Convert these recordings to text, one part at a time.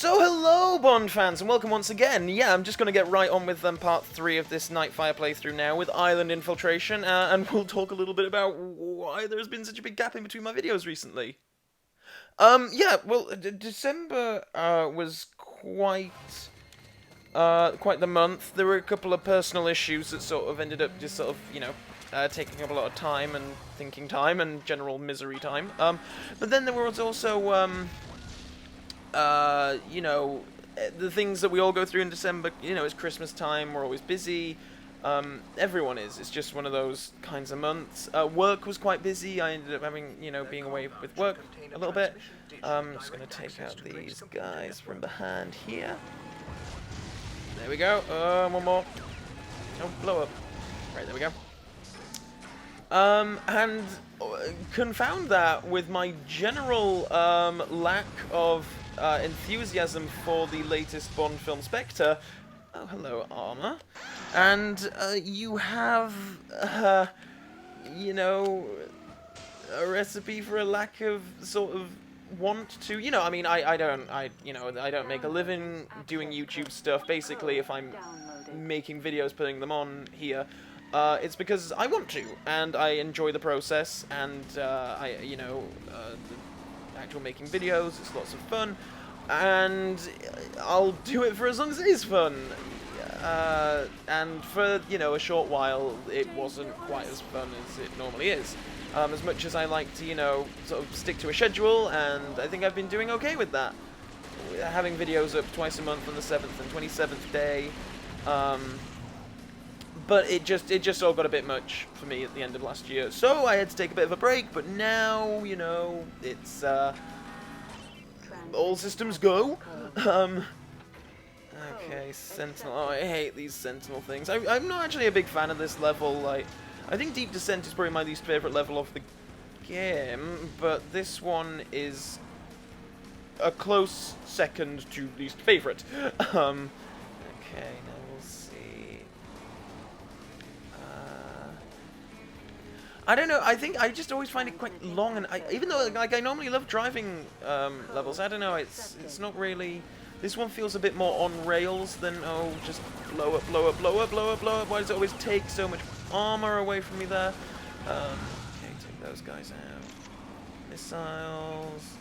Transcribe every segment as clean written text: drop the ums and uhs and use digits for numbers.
So hello Bond fans and welcome once again. Yeah, I'm just going to get right on with part 3 of this Nightfire playthrough now with Island Infiltration, and we'll talk a little bit about why there's been such a big gap in between my videos recently. Yeah, well, December was quite the month. There were a couple of personal issues that sort of ended up just sort of, taking up a lot of time and thinking time and general misery time. But then there was also, the things that we all go through in December. You know, it's Christmas time, we're always busy. Everyone is. It's just one of those kinds of months. Work was quite busy. I ended up having, being away with work a little bit. I'm just going to take out these guys from behind here. There we go. One more. Don't blow up. Right, there we go. And confound that with my general lack of enthusiasm for the latest Bond film, Spectre. Oh, hello, Armor. And you have, a recipe for a lack of sort of want to, I don't make a living doing YouTube stuff. Basically, if I'm making videos, putting them on here, it's because I want to, and I enjoy the process, and the actual making videos, it's lots of fun, and I'll do it for as long as it is fun. And for, a short while, it wasn't quite as fun as it normally is. As much as I like to, sort of stick to a schedule, and I think I've been doing okay with that. Having videos up twice a month on the 7th and 27th day. But it just all got a bit much for me at the end of last year. So I had to take a bit of a break, but now, it's, all systems go. Okay, Sentinel. Oh, I hate these Sentinel things. I'm not actually a big fan of this level. Like, I think Deep Descent is probably my least favourite level of the game, but this one is a close second to least favourite. Okay, now we'll see. I don't know, I think I just always find it quite long, and even though I normally love driving levels, I don't know, it's not really. This one feels a bit more on rails than, just blow up, blow up, blow up, blow up, blow up. Why does it always take so much armor away from me there? Okay, take those guys out. Missiles.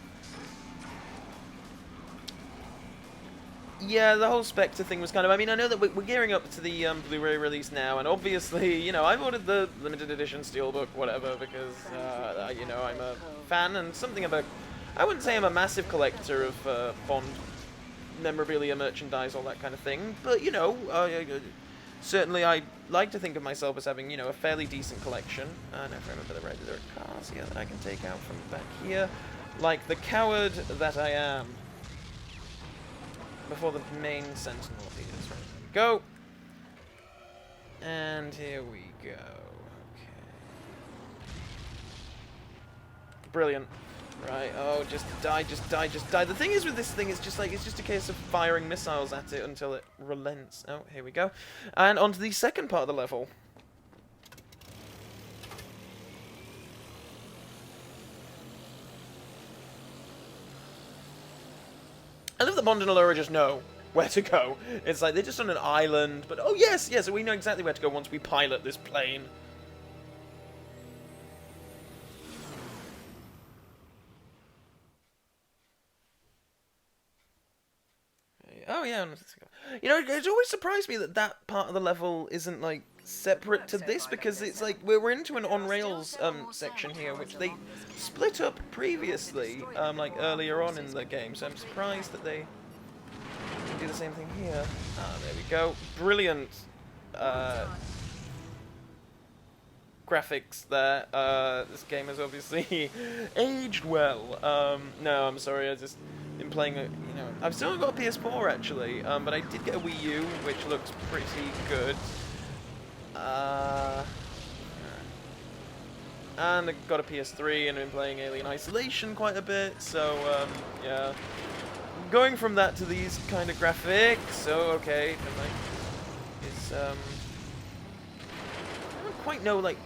Yeah, the whole Spectre thing was kind of... I mean, I know that we're gearing up to the Blu-ray release now, and obviously, I've ordered the limited edition steelbook, whatever, because, I'm a fan and something of a... I wouldn't say I'm a massive collector of Bond memorabilia, merchandise, all that kind of thing, but, certainly I like to think of myself as having, a fairly decent collection. And if I remember the right, there are cars here that I can take out from back here, like the coward that I am. Before the main Sentinel appears. Right, there we go. And here we go. Okay. Brilliant. Right, just die, just die, just die. The thing is with this thing, it's just a case of firing missiles at it until it relents. Oh, here we go. And on to the second part of the level. I love that Bond and Allura just know where to go. It's like they're just on an island, but oh yes, we know exactly where to go once we pilot this plane. Oh yeah, it's always surprised me that that part of the level isn't like separate to this, because it's like we're into an on rails section here, which they split up previously, like earlier on in the game. So I'm surprised that they do the same thing here. Ah, there we go. Brilliant graphics there. This game has obviously aged well. No, I'm sorry. I just been playing I've still got a PS4 actually, but I did get a Wii U, which looks pretty good. And I got a PS3 and I've been playing Alien Isolation quite a bit, so yeah. Going from that to these kind of graphics, so okay, it's I don't quite know, like,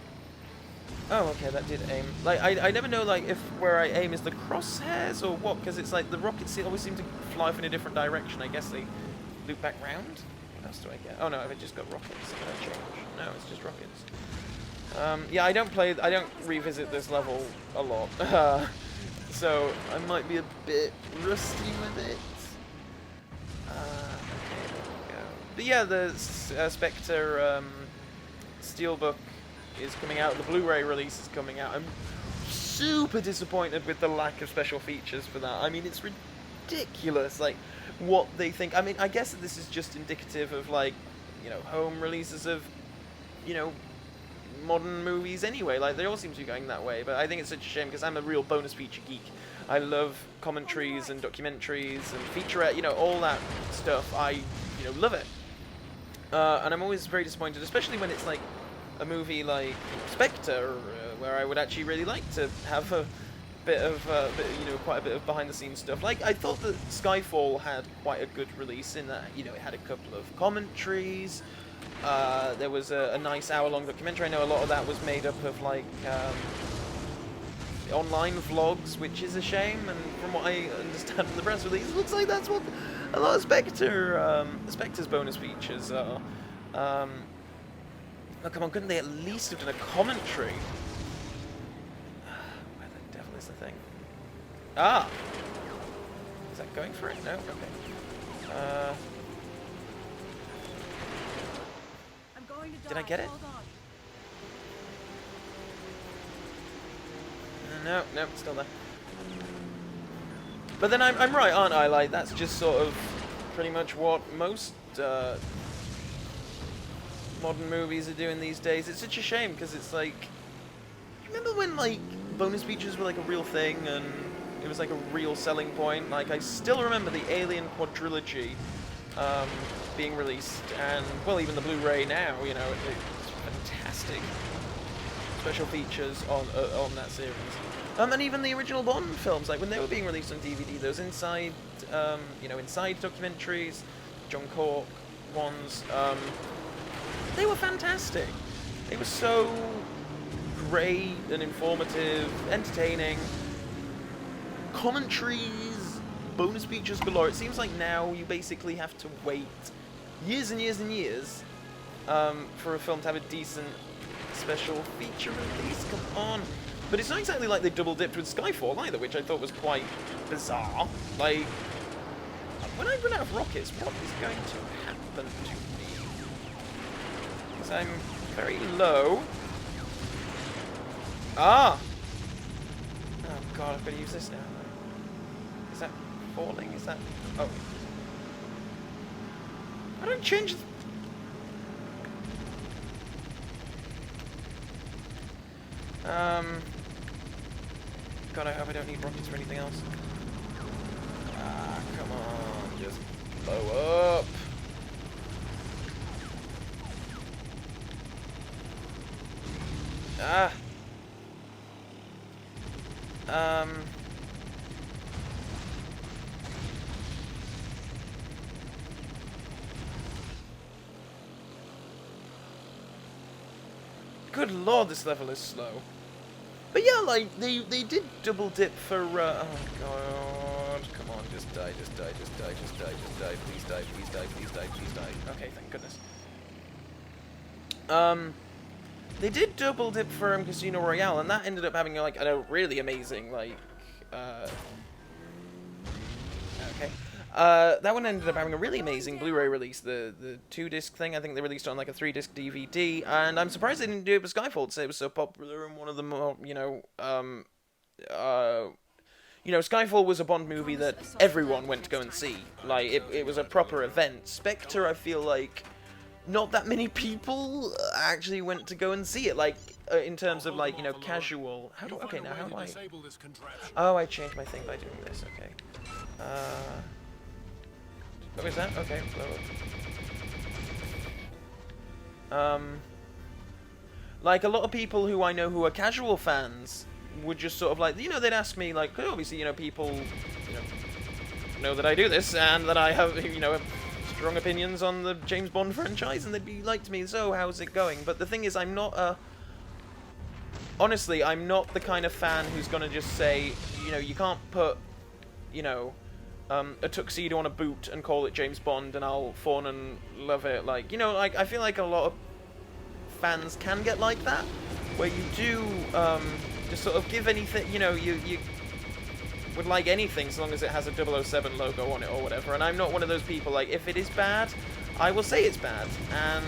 Oh, okay, that did aim. Like, I never know, like, if where I aim is the crosshairs or what, because it's like the rockets always seem to fly off in a different direction. I guess they loop back round? What else do I get? Oh no, I've just got rockets. Can I change? No, it's just rockets. Yeah, I don't revisit this level a lot. So, I might be a bit rusty with it. Okay, there we go. But yeah, the Spectre Steelbook is coming out. The Blu-ray release is coming out. I'm super disappointed with the lack of special features for that. I mean, it's ridiculous, like, what they think. I mean, I guess that this is just indicative of, like, you know, home releases of, you know, modern movies anyway. Like, they all seem to be going that way, but I think it's such a shame because I'm a real bonus feature geek. I love commentaries and documentaries and featurette, you know, all that stuff. I, you know, love it. And I'm always very disappointed, especially when it's like a movie like Spectre, where I would actually really like to have a bit of, you know, quite a bit of behind-the-scenes stuff. Like, I thought that Skyfall had quite a good release in that, you know, it had a couple of commentaries. There was a nice hour-long documentary. I know a lot of that was made up of, like, online vlogs, which is a shame, and from what I understand from the press release, it looks like that's what a lot of Spectre's bonus features are. Oh, come on, couldn't they at least have done a commentary? Where the devil is the thing? Ah! Is that going for it? No? Okay. Did I get it? No, it's still there. But then I'm right, aren't I? Like, that's just sort of pretty much what most modern movies are doing these days. It's such a shame, because it's like... Remember when, like, bonus features were, like, a real thing, and it was, like, a real selling point? Like, I still remember the Alien quadrilogy being released, and, well, even the Blu-ray now, you know, it's fantastic special features on that series. And even the original Bond films, like when they were being released on DVD, those inside, you know, inside documentaries, John Cork ones, they were fantastic. They were so great and informative, entertaining. Commentaries, bonus features galore. It seems like now you basically have to wait years and years and years for a film to have a decent special feature release. Come on. But it's not exactly like they double-dipped with Skyfall either, which I thought was quite bizarre. Like, when I run out of rockets, what is going to happen to me? Because I'm very low. Ah! Oh god, I've got to use this now. Is that falling? Is that... Oh. I don't change... God, I hope I don't need rockets for anything else. Ah, come on, just blow up. Ah. Good lord, this level is slow. But yeah, like, they did double dip for, oh god, come on, just die, please die, please die. Okay, thank goodness. They did double dip for Casino Royale, and that ended up having, like, a really amazing, like, okay. That one ended up having a really amazing Blu-ray release, the 2-disc thing. I think they released it on like a 3-disc DVD, and I'm surprised they didn't do it with Skyfall to say it was so popular and one of the more, Skyfall was a Bond movie that everyone went to go and see. Like, it was a proper event. Spectre, I feel like not that many people actually went to go and see it, like, in terms of, like, you know, casual... Okay, now how do I... Oh, I changed my thing by doing this, okay. What was that? Okay, blow up. Like, a lot of people who I know who are casual fans would just sort of, like, you know, they'd ask me, like, obviously, you know, people, know that I do this, and that I have, you know, strong opinions on the James Bond franchise, and they'd be like to me, so, how's it going? But the thing is, I'm not a honestly, I'm not the kind of fan who's gonna just say, you know, you can't put, you know, a tuxedo on a boot and call it James Bond and I'll fawn and love it. Like, you know, like, I feel like a lot of fans can get like that, where you do, just sort of give anything, you know, you would like anything so long as it has a 007 logo on it or whatever, and I'm not one of those people. Like, if it is bad, I will say it's bad, and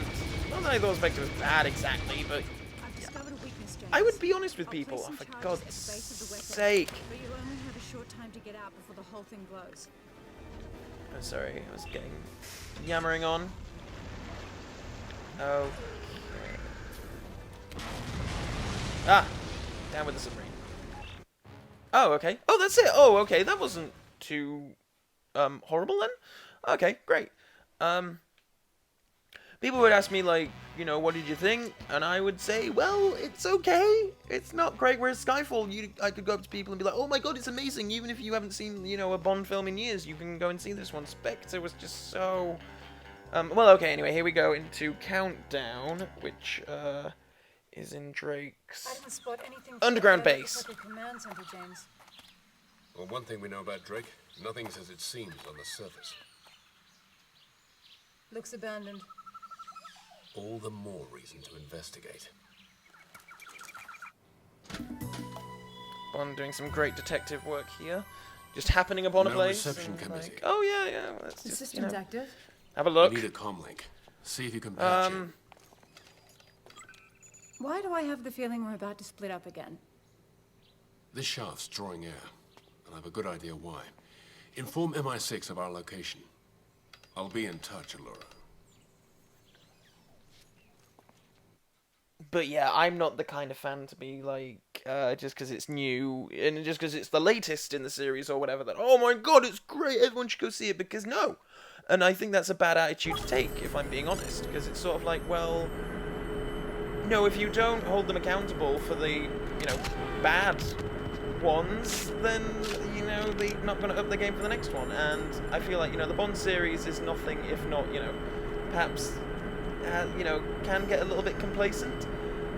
not that I thought Spectre was bad exactly, but I would be honest with people. Oh, for God's sake. But you'll only have a short time to get out before the whole thing blows. I'm sorry, I was getting yammering on. Okay. Ah! Down with the submarine. Oh, okay. Oh, that's it! Oh, okay, that wasn't too, horrible then? Okay, great. People would ask me, like, you know, what did you think? And I would say, well, it's okay. It's not great. Whereas Skyfall, I could go up to people and be like, oh my god, it's amazing. Even if you haven't seen, you know, a Bond film in years, you can go and see this one. Spectre was just so... well, okay, anyway, here we go into Countdown, which, is in Drake's I didn't spot anything underground base. like a command center, James. Well, one thing we know about Drake, nothing's as it seems on the surface. Looks abandoned. All the more reason to investigate. Bond doing some great detective work here. Just happening upon a No place. reception and, committee. like, oh, yeah, yeah. Well, that's The just, system's you know, active. have a look. We need a comm link. See if you can patch it. Why do I have the feeling we're about to split up again? This shaft's drawing air, and I have a good idea why. Inform MI6 of our location. I'll be in touch, Allura. But yeah, I'm not the kind of fan to be like, just because it's new, and just because it's the latest in the series or whatever, that, oh my god, it's great, everyone should go see it, because no. And I think that's a bad attitude to take, if I'm being honest, because it's sort of like, well, no, if you don't hold them accountable for the, you know, bad ones, then, you know, they're not going to up the game for the next one. And I feel like, you know, the Bond series is nothing if not, you know, perhaps, you know, can get a little bit complacent.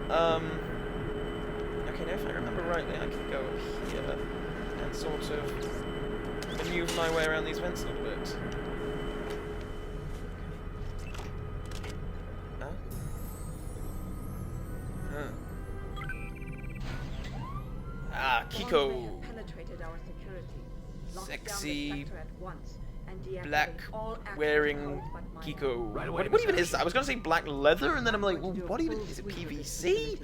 Okay, now if I remember rightly, I can go up here and sort of maneuver my way around these vents a little bit. Ah, Kiko. Sexy, black-wearing Kiko. What even is that? I was gonna say black leather, and then I'm like, well, what even is it? PVC?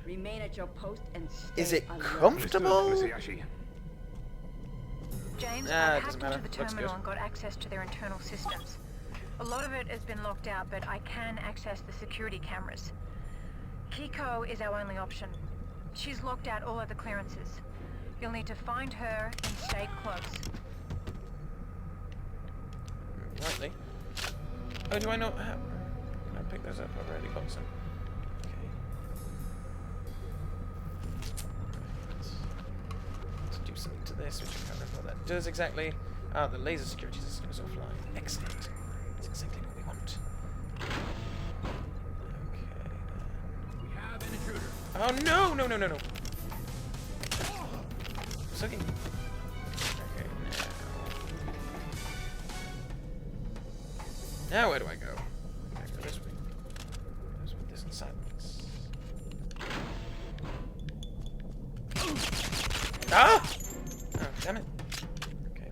Remain at your post and stay Is it alert. comfortable? James, Ah, I it doesn't hacked into matter. the Looks terminal good. and got access to their internal systems. A lot of it has been locked out, but I can access the security cameras. Kiko is our only option. She's locked out all other clearances. You'll need to find her and stay close. Rightly. Oh, do I not have... I picked those up already, Boxon. Okay. Let's do something to this, which I can't remember what that does exactly. Ah, the laser security system is offline. Excellent. That's exactly what we want. Okay. We have an intruder. Oh, no, no, no, no, no. Sucking. Okay, now where do I go? I go this way. This way, this in silence. Ah! Oh, damn it. Okay.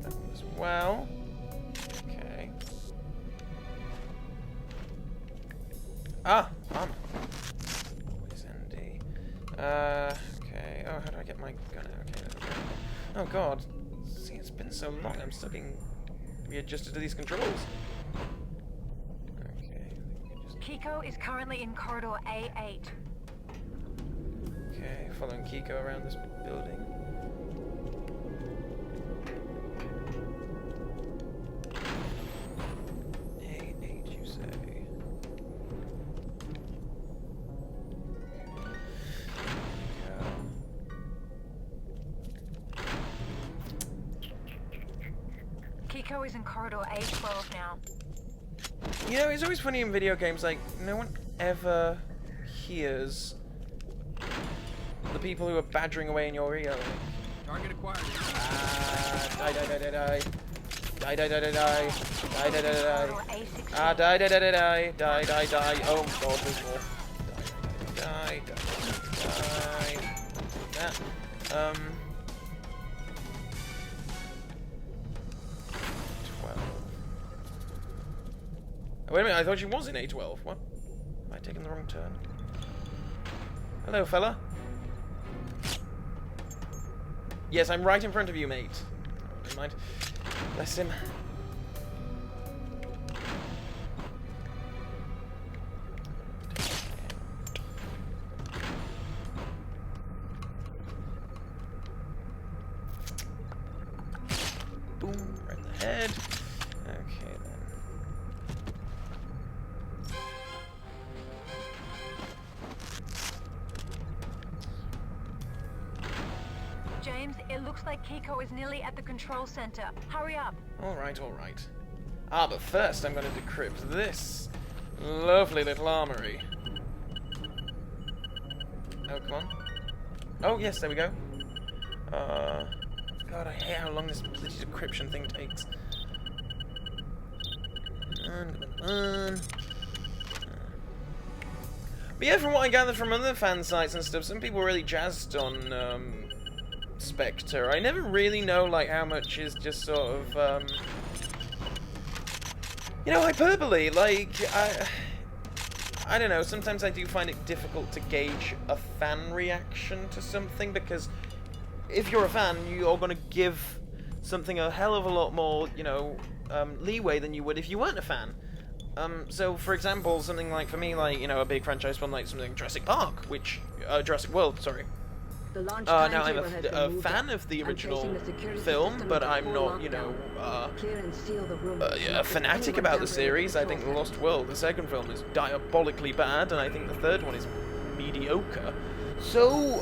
That one as well. Okay. Ah! Armor. Always ND. Okay. Oh, how do I get my gun out? Okay, there we go. Oh god. See, it's been so long, I'm still getting readjusted to these controls. Okay. Kiko is currently in corridor A8. Okay, following Kiko around this building. A8, you say? Kiko is in corridor A12 now. You know, it's always funny in video games, like, no one ever hears the people who are badgering away in your ear. Target acquired. Die, die, die, die, die. Die, die, die, die, die. Die, die, die, die, die. A16. Die, die, die, die, die. Die, die, die. Oh god, there's more. Die, die, die, die. That. 12. Oh, wait a minute, I thought she was in A12. What? Am I taking the wrong turn? Hello, fella. Yes, I'm right in front of you, mate. Oh, never mind. Bless him. Boom, right in the head. Okay, then. James, it looks like Kiko is nearly at the control center. Hurry up. Alright, alright. Ah, but first I'm going to decrypt this lovely little armory. Oh, come on. Oh, yes, there we go. God, I hate how long this bloody decryption thing takes. But yeah, from what I gathered from other fan sites and stuff, some people were really jazzed on Spectre. I never really know like how much is just sort of you know, hyperbole. Like I don't know, sometimes I do find it difficult to gauge a fan reaction to something, because if you're a fan, you're going to give something a hell of a lot more, you know, leeway than you would if you weren't a fan. So, for example, something like, for me, like, you know, a big franchise one like something like Jurassic Park, which, Jurassic World, sorry. The launch Now I'm timetable has been a moved fan up. of the I'm original placing the security film, system but into I'm full not, you know, lockdown. Clear and seal the room. a fanatic about the series. I think The Lost World, the second film, is diabolically bad, and I think the third one is mediocre. So,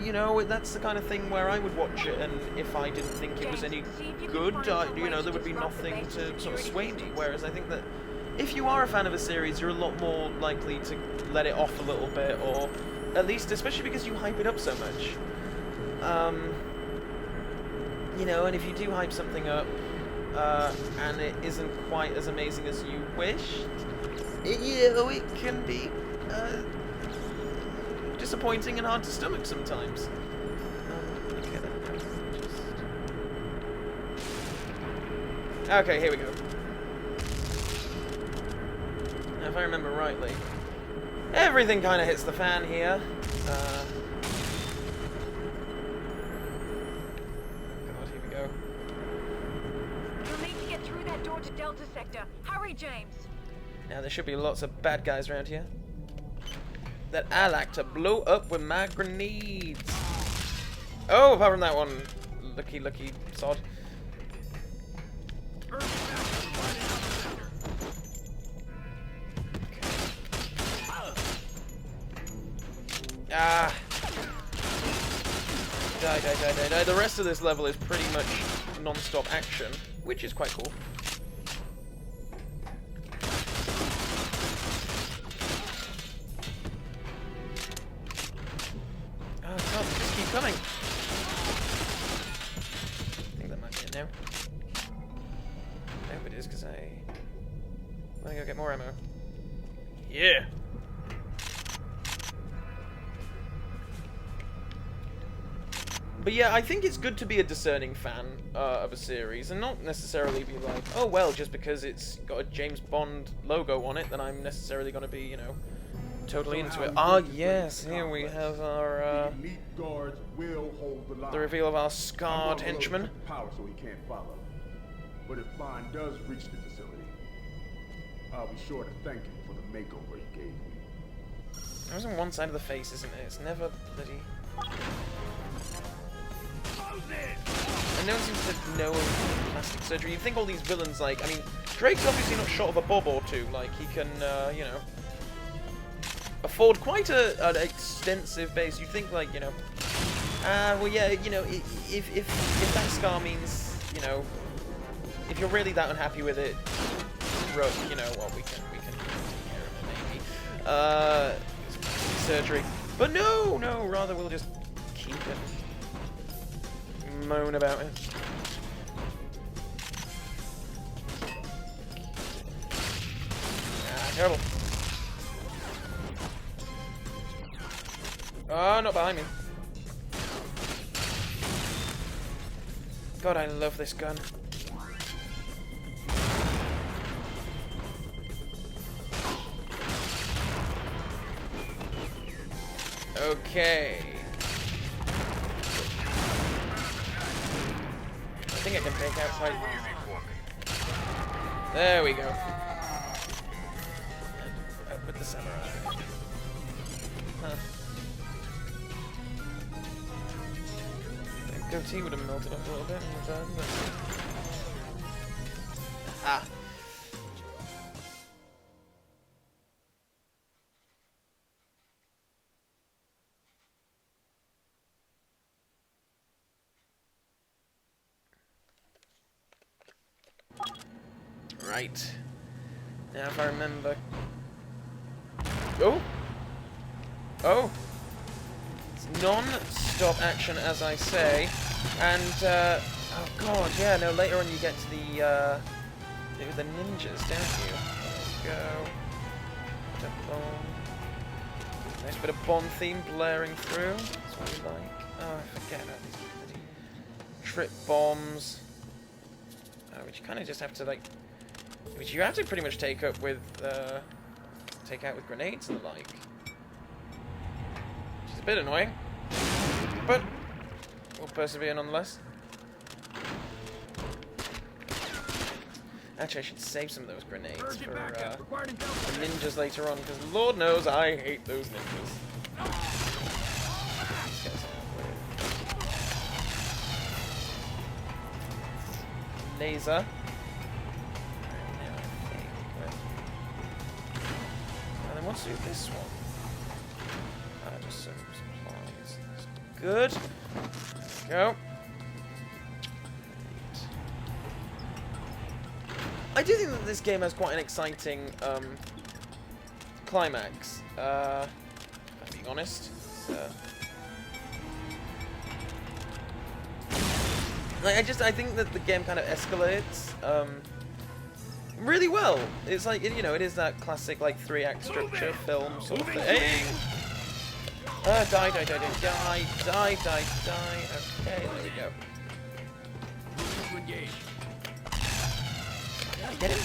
you know, that's the kind of thing where I would watch it, and if I didn't think it was any good, you know, there would be nothing to sort of sway me. Whereas I think that if you are a fan of a series, you're a lot more likely to let it off a little bit, or at least, especially because you hype it up so much. You know, and if you do hype something up, and it isn't quite as amazing as you wish, you know, it can be, disappointing and hard to stomach sometimes. Okay, then, okay, here we go. Now, if I remember rightly, everything kind of hits the fan here. You'll need to get through that door to Delta Sector. Hurry, James. Now, there should be lots of bad guys around here that I like to blow up with my grenades. Oh, apart from that one, lucky sod. Ah. Die. The rest of this level is pretty much non-stop action, which is quite cool. Oh god, they just keep coming. I think that might be it now. I hope it is, because I want to go get more ammo. Yeah! But yeah, I think it's good to be a discerning fan of a series, and not necessarily be like, oh well, just because it's got a James Bond logo on it, then I'm necessarily going to be, you know, totally into it. Ah, yes, here we have our, the reveal of our scarred henchman. Power so he can't follow. But if mine does reach the facility, I'll be sure to thank him for the makeover he gave me. There's on one side of the face, isn't it? It's never bloody... And no one seems to know of plastic surgery. You'd think all these villains, like, I mean, Drake's obviously not short of a bob or two. Like, he can, you know, afford quite an extensive base. You'd think, like, you know, well, yeah, you know, if that scar means, you know, if you're really that unhappy with it, you know, well, we can take care of it, maybe. surgery. But no, rather we'll just keep it. Moan about it. Ah, terrible. Oh, not behind me. God, I love this gun. Okay. I think I can take out quite... There we go. Out with the samurai. Huh. The goatee would have melted off a little bit in the turn, but... Ah. Right. Now if I remember... Oh! Oh! It's non-stop action, as I say. And, oh god, yeah, no, later on you get to the ninjas, don't you? There we go. Nice bit of Bond theme blaring through. That's what we like. Oh, I forget about these bloody trip bombs. Which you kind of just have to, like... Which you have to pretty much take out with grenades and the like. Which is a bit annoying. But we'll persevere nonetheless. Actually, I should save some of those grenades for ninjas later on, because Lord knows I hate those ninjas. These guys are weird. Laser. What's do this one? Just some supplies. Good. Go. I do think that this game has quite an exciting climax. If I'm being honest. Like I think that the game kind of escalates. Really well. It's like, you know, it is that classic, like, 3-act structure film sort of thing. Die. Okay, there we go. Get him?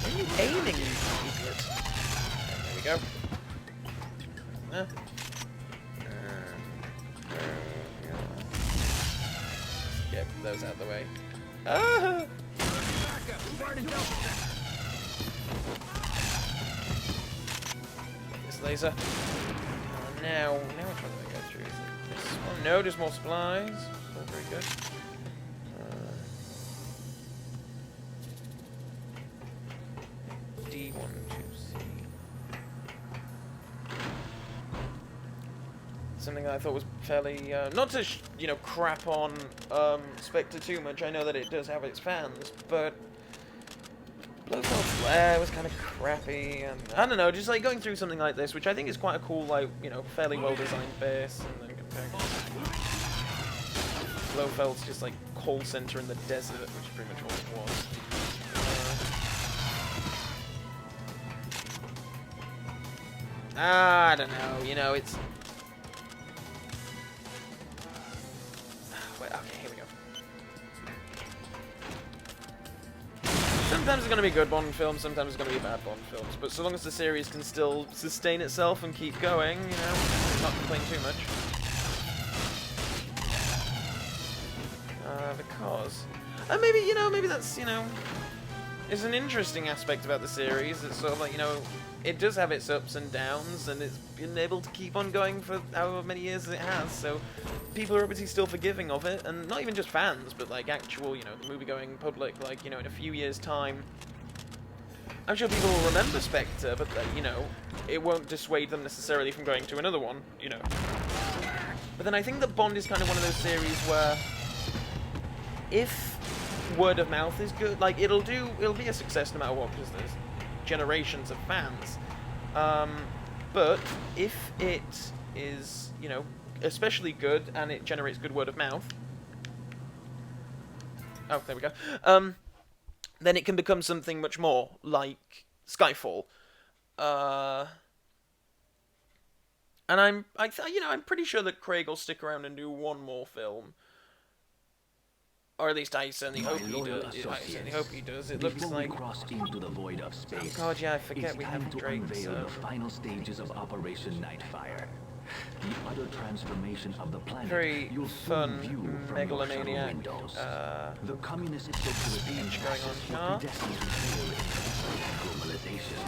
Where are you aiming, you idiot? There we go. Get those out of the way. Ah! This laser. Now which one do I go through? Is it this one? No, just more supplies. All very good. D12C. Something that I thought was fairly not to you know, crap on Spectre too much. I know that it does have its fans, but Blofeld's Lair was kind of crappy, and I don't know, just like going through something like this, which I think is quite a cool, like, you know, fairly well designed base, and then comparing it to Blofeld's just like call center in the desert, which is pretty much all it was. I don't know, you know, it's... Wait, okay, here we go. Sometimes it's going to be good Bond films, sometimes it's going to be bad Bond films, but so long as the series can still sustain itself and keep going, you know, not complain too much. Because... And maybe, you know, maybe that's, you know, is an interesting aspect about the series. It's sort of like, you know, it does have its ups and downs, and it's been able to keep on going for however many years as it has, so people are obviously still forgiving of it, and not even just fans, but like actual, you know, the movie-going public, like, you know, in a few years' time, I'm sure people will remember Spectre, but, you know, it won't dissuade them necessarily from going to another one, you know. But then I think that Bond is kind of one of those series where, if word of mouth is good, like, it'll be a success no matter what, because there's generations of fans. But if it is, you know, especially good and it generates good word of mouth. Oh, there we go. Then it can become something much more like Skyfall. And I'm pretty sure that Craig will stick around and do one more film. Or at least I certainly hope he does. It looks like. Cross into the void of space. Oh God, yeah, I forget it's we time have to Drake. unveil So. the final stages of Operation Nightfire. The utter transformation of the planet. Very you'll fun, soon view from megalomaniac, your windows. The communist speech going on here. predestined to fail in globalization.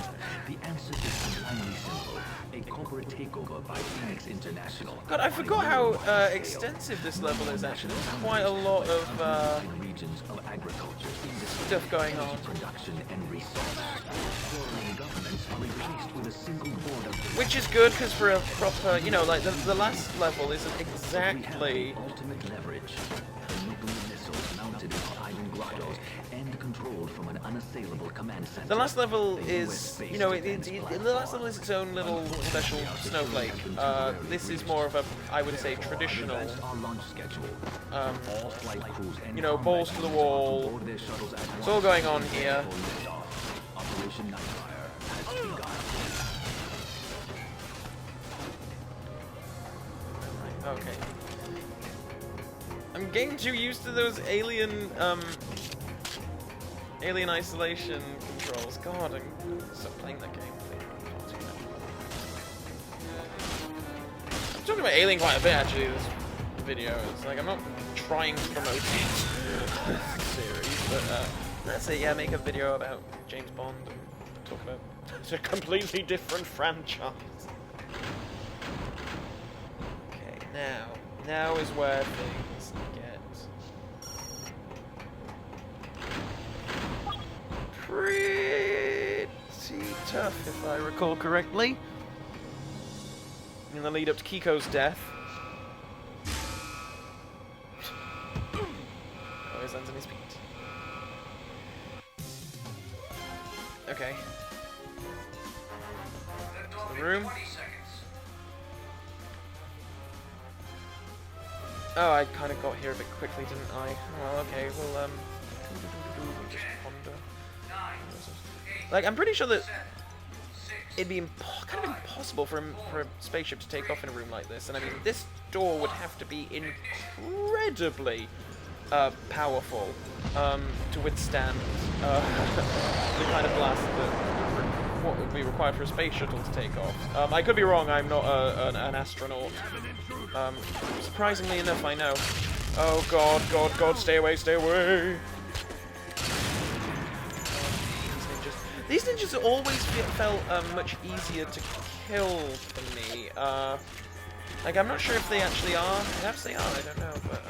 The answer is blindly simple: a corporate takeover by Phoenix International. God, I forgot how extensive this level is. Actually, there's quite a lot of regions of agriculture, stuff going on. production and research. Foreign governments are replaced with a single board of Which is good because for a proper, you know, like the last level isn't exactly. ultimate leverage. The nuclear missiles mounted in iron grottos and controlled from an unassailable command center. The last level is, you know, the last level is its own little special snowflake. This is more of a, I would say, traditional. Our launch schedule. Um, All flight crews and you know, balls to the wall. board their shuttles at It's all going on here. Operation Nightfire has begun. Okay. I'm getting too used to those alien isolation controls. God, I'm stop playing that game. I'm talking about Alien quite a bit actually this video. It's like I'm not trying to promote the series, but that's it. Yeah, make a video about James Bond and talk about it's a completely different franchise. Okay, now is where things get pretty tough, if I recall correctly. In the lead up to Kiko's death. Always lands on his feet. Okay. So the room. Oh, I kind of got here a bit quickly, didn't I? Oh, okay, well, just ponder. Like, I'm pretty sure that it'd be kind of impossible for a spaceship to take off in a room like this. And I mean, this door would have to be incredibly powerful to withstand the kind of blast that what would be required for a space shuttle to take off. I could be wrong. I'm not an astronaut. Surprisingly enough, I know. Oh God, God, God! Stay away, stay away! These ninjas always felt much easier to kill for me. Like, I'm not sure if they actually are. Perhaps they are, I don't know, but,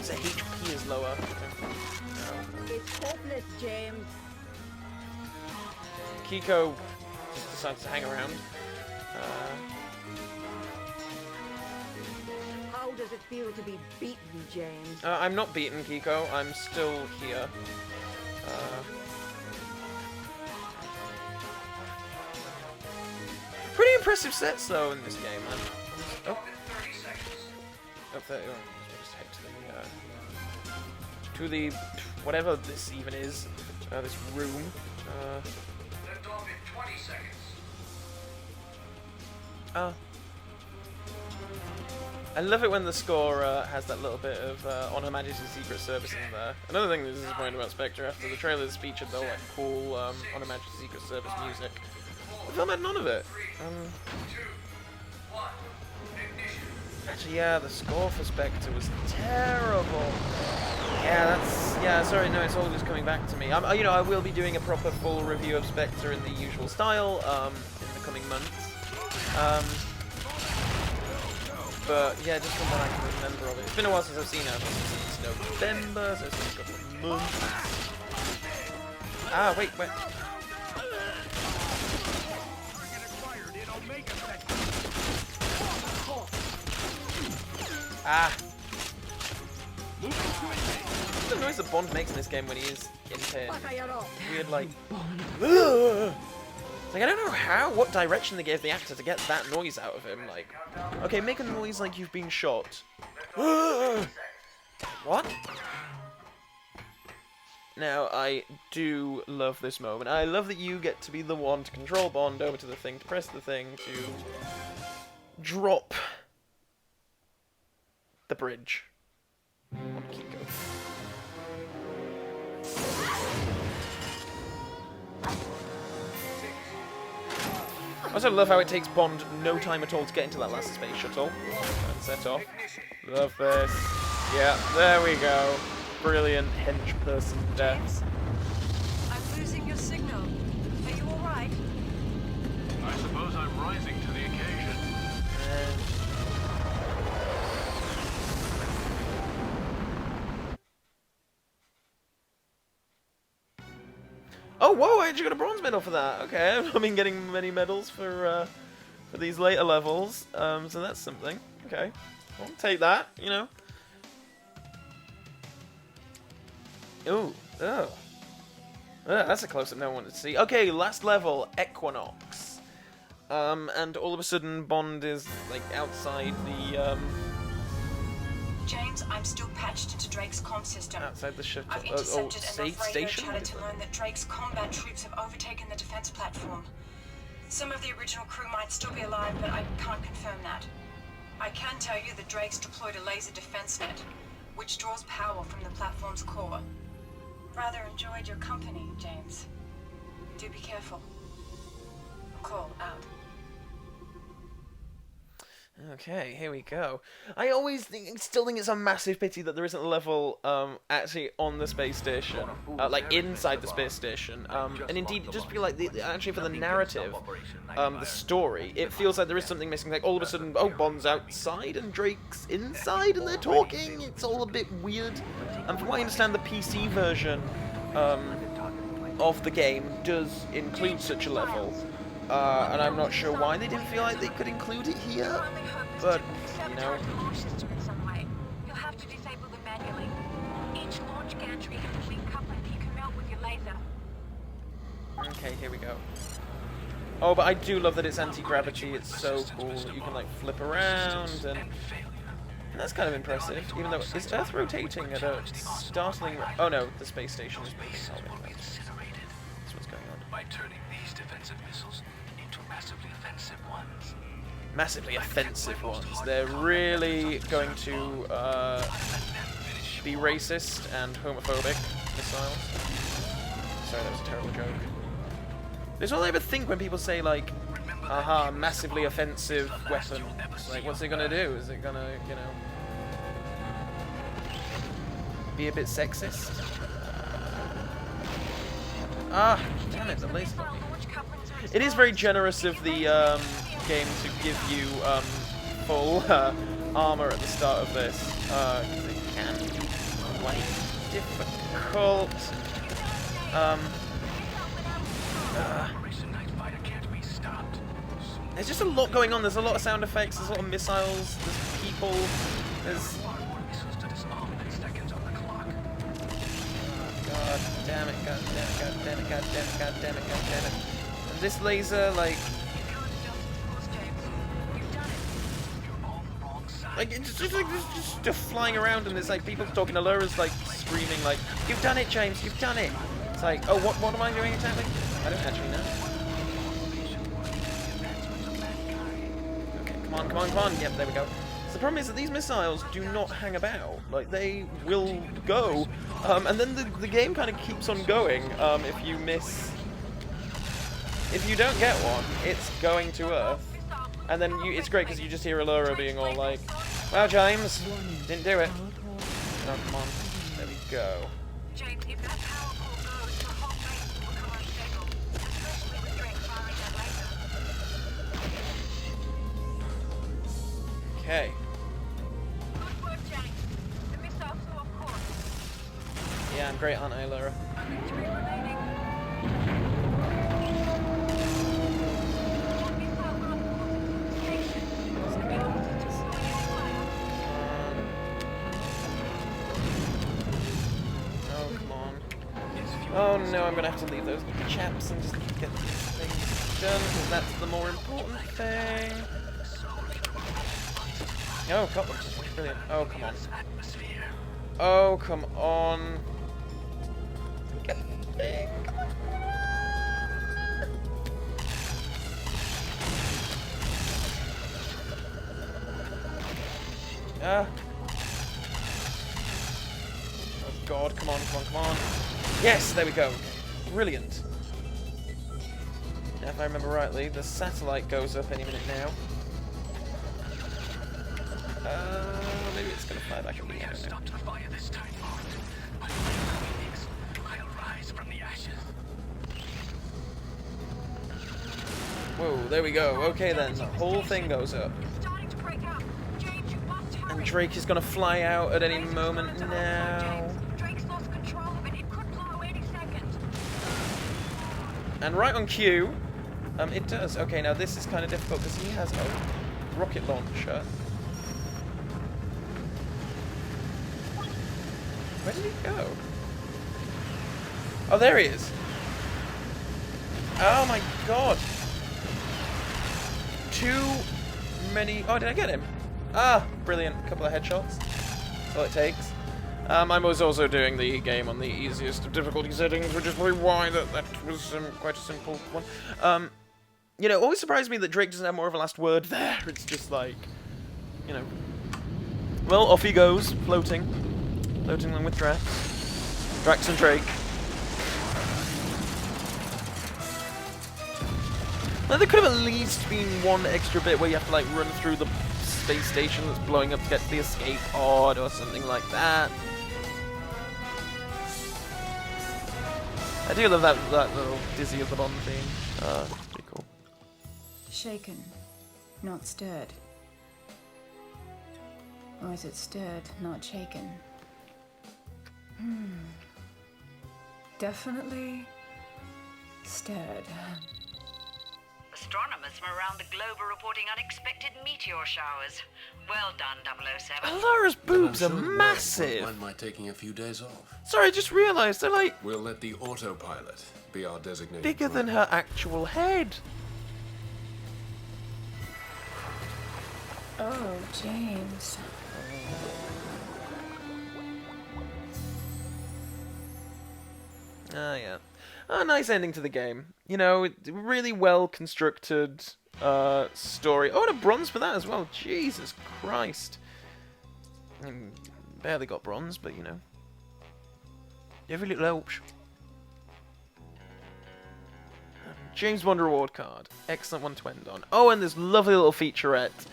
their HP is lower. No. It's hopeless, James. Kiko just decides to hang around. How does it feel to be beaten, James? I'm not beaten, Kiko. I'm still here. Pretty impressive sets, though, in this game, man. Oh. Oh, there, oh, just head to the whatever this even is, this room. Oh. I love it when the score has that little bit of On Her Majesty's Secret Service in there. Another thing that is disappointing about Spectre, after the trailers featured the like cool On Her Majesty's Secret Service music, the film had none of it. Actually, yeah, the score for Spectre was terrible. Yeah, sorry, no, it's all just coming back to me. You know, I will be doing a proper full review of Spectre in the usual style in the coming months. But yeah, just from what I can remember of it. It's been a while since I've seen it. Since November, so it's been a couple of months. Ah, wait. Ah. What's the noise that Bond makes in this game when he is in pain? Weird, like. Like, I don't know what direction they gave the actor to get that noise out of him. Like, okay, make a noise like you've been shot. What? Now, I do love this moment. I love that you get to be the one to control Bond over to the thing, to press the thing, to drop the bridge on Kiko. I also love how it takes Bond no time at all to get into that last space shuttle and set off. Love this. Yeah, there we go. Brilliant hench person deaths. I'm losing your signal. Are you alright? I suppose I'm rising to the occasion. Oh, whoa! I actually got a bronze medal for that. Okay, I've not been getting many medals for these later levels, so that's something. Okay, I'll take that. You know. Ooh, oh, that's a close-up no one wanted to see. Okay, last level, Equinox. And all of a sudden, Bond is like outside the James, I'm still patched into Drake's comm system. outside the shuttle. I've intercepted safe enough radio station. chatter to learn that Drake's combat troops have overtaken the defense platform. Some of the original crew might still be alive, but I can't confirm that. I can tell you that Drake's deployed a laser defense net, which draws power from the platform's core. Rather enjoyed your company, James. Do be careful. Call out. Okay, here we go. I always still think it's a massive pity that there isn't a level actually on the space station, like inside the space station. And indeed, just feel like actually for the narrative, the story, it feels like there is something missing. Like all of a sudden, oh, Bond's outside and Drake's inside, and they're talking. It's all a bit weird. And from what I understand, the PC version of the game does include such a level. And I'm not sure why they didn't feel like they could include it here, but, you know. You'll have to disable them manually. Each launch gantry has a weak coupling that you can melt with your laser. Okay, here we go. Oh, but I do love that it's anti-gravity. It's so cool that you can, like, flip around, and that's kind of impressive, even though... Is Earth rotating at a startling... Oh, no, the space station is moving. That's what's going on. By turning these defensive missiles into massively offensive ones. Massively offensive ones. They're really going to be racist and homophobic missiles. Sorry, that was a terrible joke. That's all I ever think when people say, like, aha, massively offensive weapon. Like, what's it gonna do? Is it gonna, you know, be a bit sexist? Ah, damn it, the laser. It is very generous of the game to give you full armor at the start of this, because it can be quite difficult. There's just a lot going on. There's a lot of sound effects. There's a lot of missiles. There's people. There's. God damn it! God damn it! God damn it! God damn it! God damn it! God damn it! And this laser, like it's just like just flying around, and there's like people talking. Allura's like screaming, like, "You've done it, James! You've done it!" It's like, oh, what am I doing exactly? I don't actually know. Okay, come on, come on, come on. Yep, there we go. So the problem is that these missiles do not hang about. Like, they will go, and then the game kind of keeps on going. If you miss, if you don't get one, it's going to Earth, and then it's great because you just hear Allura being all like, "Well, James, didn't do it." Oh, come on. There we go. James, if that power core goes, the whole base will become unstable, especially with Drake firing that laser. Okay. Good work, James. The missiles are off course. Yeah, I'm great, aren't I, Allura? Only 3 remaining. More missiles are off course into the station. Equinox is destroying its fire. Oh, come on. Oh no, I'm gonna have to leave those chaps and just get these things. done, because that's the more important thing. Oh, come on. Brilliant. Oh, come on. Oh, come on. Ah. Oh god, come on, come on, come on. Yes, there we go. Brilliant. Now, if I remember rightly, the satellite goes up any minute now. Maybe it's gonna fly back at me. I don't know. Whoa, there we go. Okay then, the whole thing goes up. And Drake is gonna fly out at any moment now. And right on cue, it does. Okay, now this is kind of difficult because he has a rocket launcher. Where did he go? Oh, there he is. Oh my god. Too many... Oh, did I get him? Ah, brilliant. A couple of headshots. That's all it takes. I was also doing the game on the easiest of difficulty settings, which is probably why that was quite a simple one. You know, it always surprised me that Drake doesn't have more of a last word there. It's just like, you know... Well, off he goes, floating. Floating along with Drax. Drax and Drake. Now, there could have at least been one extra bit where you have to, like, run through the space station that's blowing up to get to the escape pod or something like that. I do love that little Dizzy of the Bond theme. It's pretty cool. Shaken, not stirred. Or is it stirred, not shaken? Definitely stirred. Astronomers from around the globe are reporting unexpected meteor showers. Well done, 007. Alara's boobs are I'm sure massive. won't mind taking a few days off. Sorry, I just realised they're like We'll let the autopilot be our designated bigger than driver. her actual head. Oh, James. Ah, yeah. A nice ending to the game. You know, really well constructed story. Oh, and a bronze for that as well. Jesus Christ. I mean, barely got bronze, but you know. Every little helps. James Bond reward card. Excellent one to end on. Oh, and this lovely little featurette.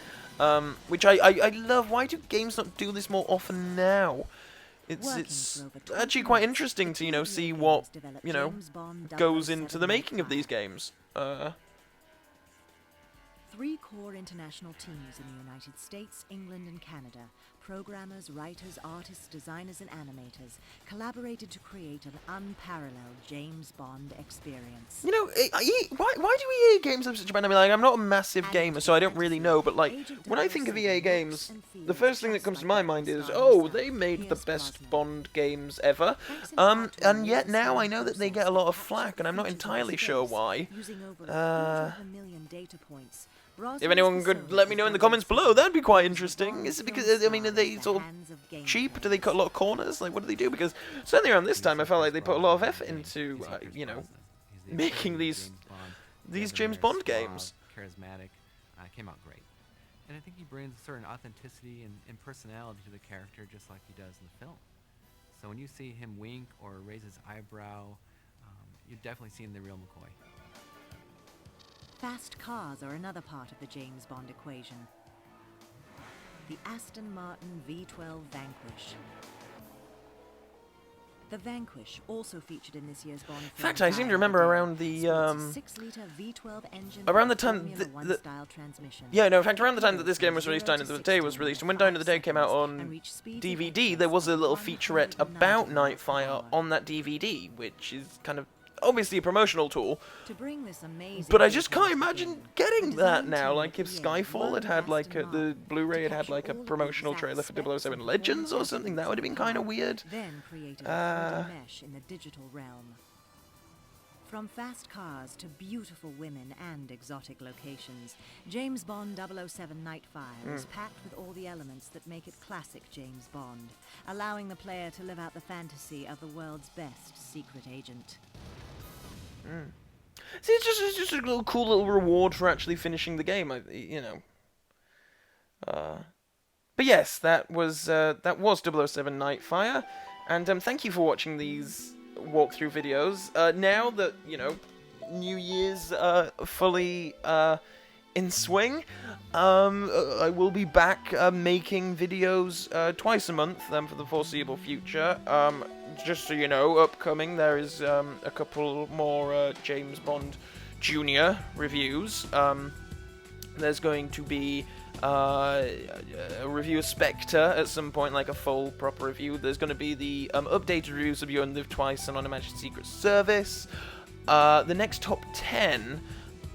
Which I love. Why do games not do this more often now? It's actually quite interesting to, you know, see what, you know, goes into the making of these games. 3 core international teams in the United States, England, and Canada, programmers, writers, artists, designers, and animators, collaborated to create an unparalleled James Bond experience. You know, why do EA games have such a bad name? Like, I'm not a massive gamer, so I don't really know, but, like, when I think of EA games, the first thing that comes to my mind is, oh, they made the best Bond games ever. And yet now I know that they get a lot of flack, and I'm not entirely sure why. If anyone could let me know in the comments below, that'd be quite interesting. Is it because, I mean, are they sort of cheap? Do they cut a lot of corners? Like, what do they do? Because certainly around this time, I felt like they put a lot of effort into, you know, making these James Bond games. Charismatic, came out great. And I think he brings a certain authenticity and personality to the character just like he does in the film. So when you see him wink or raise his eyebrow, you're definitely seeing the real McCoy. Fast cars are another part of the James Bond equation. The Aston Martin V12 Vanquish. The Vanquish also featured in this year's Bond film. In fact, I seem to remember around the 6-liter V12 engine around the time style transmission. Yeah, no, in fact, around the time that this game was released, Dine of the Day was released, and when Dine of the Day came out on DVD, there was a little featurette about Nightfire on that DVD, which is kind of obviously a promotional tool, but I just can't imagine getting that now. Like, if Skyfall had had, like, the Blu-ray had had, like, a promotional trailer for 007 Legends or something, that would have been kind of weird. Then created a mesh in the digital realm. From fast cars to beautiful women and exotic locations, James Bond 007 Nightfire is packed with all the elements that make it classic James Bond, allowing the player to live out the fantasy of the world's best secret agent. See, it's just a little cool little reward for actually finishing the game, you know. But yes, that was 007 Nightfire, and thank you for watching these walkthrough videos. Now that, you know, New Year's fully in swing, I will be back making videos twice a month for the foreseeable future. Just so you know, upcoming there is a couple more James Bond Jr. reviews. There's going to be a review of Spectre at some point, like a full, proper review. There's going to be the updated reviews of You Only Live Twice and On a Magic Secret Service. The next top 10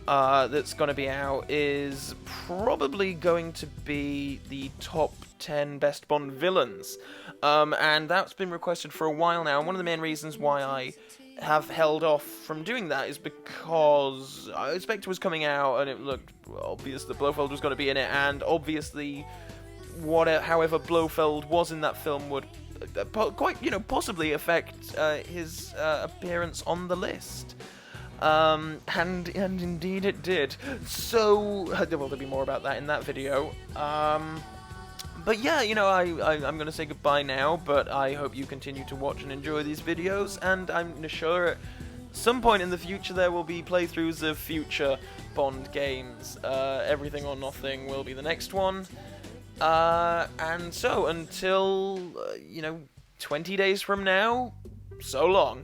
that's going to be out is probably going to be the top 10 best Bond villains. And that's been requested for a while now, and one of the main reasons why I have held off from doing that is because Spectre was coming out and it looked obvious that Blofeld was going to be in it, and obviously however Blofeld was in that film would quite, you know, possibly affect his appearance on the list. And indeed it did. So, well, there'll be more about that in that video. But yeah, you know, I'm going to say goodbye now, but I hope you continue to watch and enjoy these videos, and I'm sure at some point in the future there will be playthroughs of future Bond games. Everything or Nothing will be the next one. And so, until, you know, 20 days from now, so long.